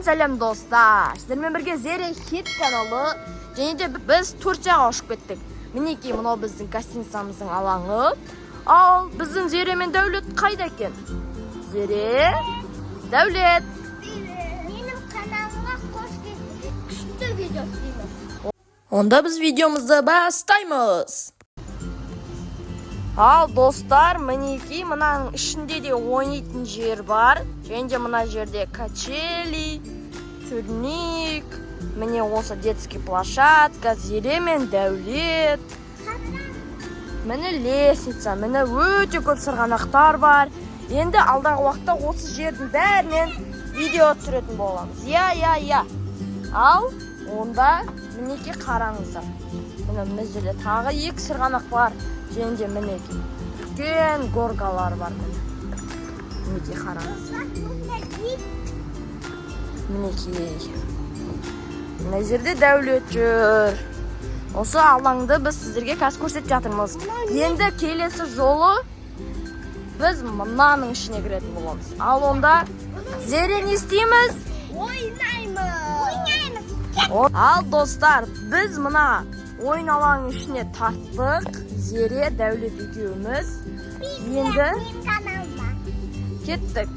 Сәлем достар. Сіздермен бірге Зере хит каналы. Және де біз Турцияға ұшып кеттік. Мінекей мынау біздің гостиницамыздың алаңы. Ал біздің Зере мен Дәулет қайда екен? Зере, Дәулет. Менің каналыма қош келдіңіз. Күшті видео істейміз. Онда біз видеомызды бастаймыз. Ал достар, мінекей мынаның ішінде де ойнайтын жер бар. Және де мына жерде качели, турник, міне осы детский площадка, Зере мен Дәулет. Міне лестница, міне өте көп сырғанақтар бар. Енді алдағы уақытта осы жердің бәрінен видео түсіретін боламыз. Я. Ал онда мінекей қараңыздар. Міне жерде тағы екі сырғанақ бар. Және де мінекей үлкен горкалар бар. Мінекей қараңыздар. Мінекей. Мына жерде Дәулет жүр. Осы алаңды біз сіздерге қазір көрсетіп жатырмыз. Енді келесі жолы біз мынаның ішіне кіретін боламыз. Ал онда Зере не істейміз? Ойнаймыз. Ал достар, біз мына ойын алаңының ішіне тарттық. Зере, Дәулет екеуміз. Енді кеттік.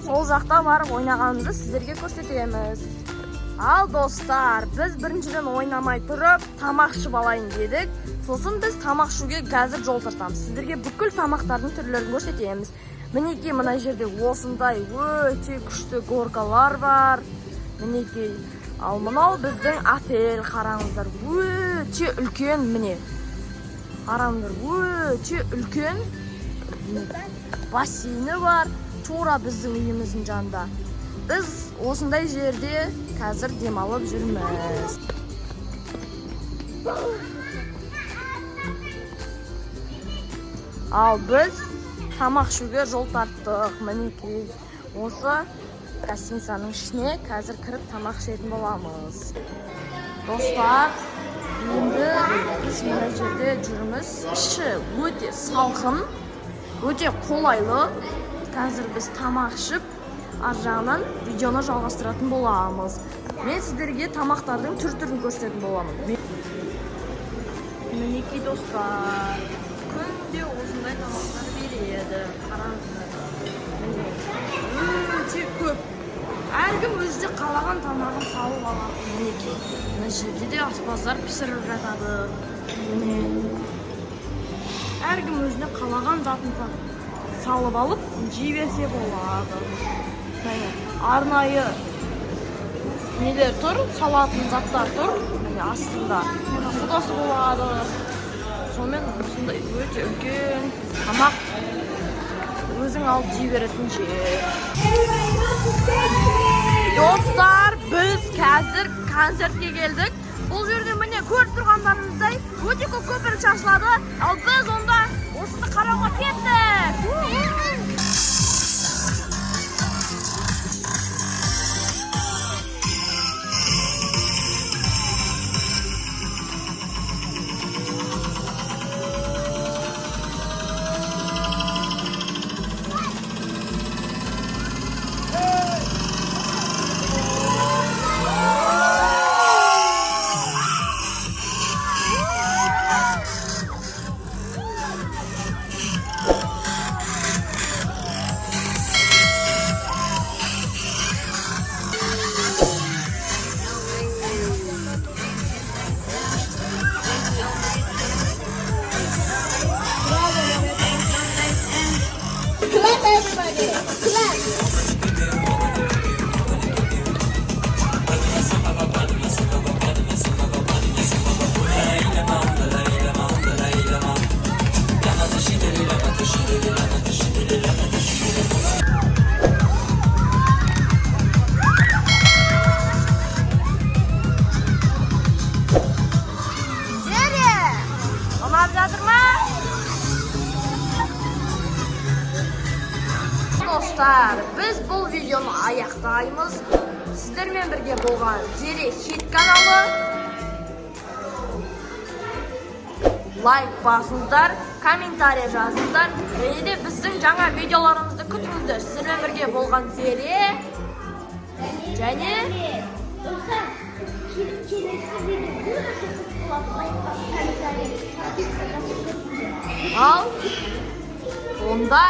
Сол жақта барып ойнағанымызды сіздерге көрсетеміз. Ал достар, біз біріншіден ойнамай тұрып, тамақ ішіп алайын дедік. Сосын біз тамақ ішуге қазір жол тартамыз. Сіздерге бүкіл тамақтардың түрлерін көрсетеміз. Мінекей мына жерде осындай өте күшті горкалар бар. Мінекей. Ал мынау біздің отель, қараңыздар, өте үлкен. Міне қараңыздар, өте үлкен. Бассейні бар, тура біздің үйіміздің жанында. Біз осындай жерде қазір демалып жүрміз. Ал біз тамақ ішуге жол тарттық. Мінекей осы гостиницаның ішіне қазір кіріп тамақ ішетін боламыз. Достар, енді біз мына жерде жүрміз. Іші өте салқын, өте қолайлы. Қазір біз тамақ ішіп, ар жағынан видеоны жалғастыратын боламыз. Мен сіздерге тамақтардың түр-түрін көрсететін боламын. Мінекей достар, күнде осындай тамақтар береді. Қараңыздар. Өте көп. Әркім өзі қалаған тамағын салып алады. Мінекей. Мына жерде де аспаздар пісіріп жатады. Әркім өзіне қалаған затын салып алып, жей берсе болады. Арнайы нелер тұр, салатын заттар тұр. Астында судасы болады. Сонымен осындай өте үлкен тамақ өзің алып жей беретін жер. Достар, біз қазір концертке келдік. Бұл жерде міне көріп тұрғандарыңыздай өте көп көпір шашылады. Ал біз онда осыны қарауға кеттік. Достар, біз бұл видеоны аяқтаймыз. Сіздермен бірге болған Зере хит каналы. Лайк басыңыздар, комментарий жазыңыздар. Және де біздің жаңа видеоларымызды күтіңіздер. Сіздермен бірге болған Зере. және достар, келесі видео ал онда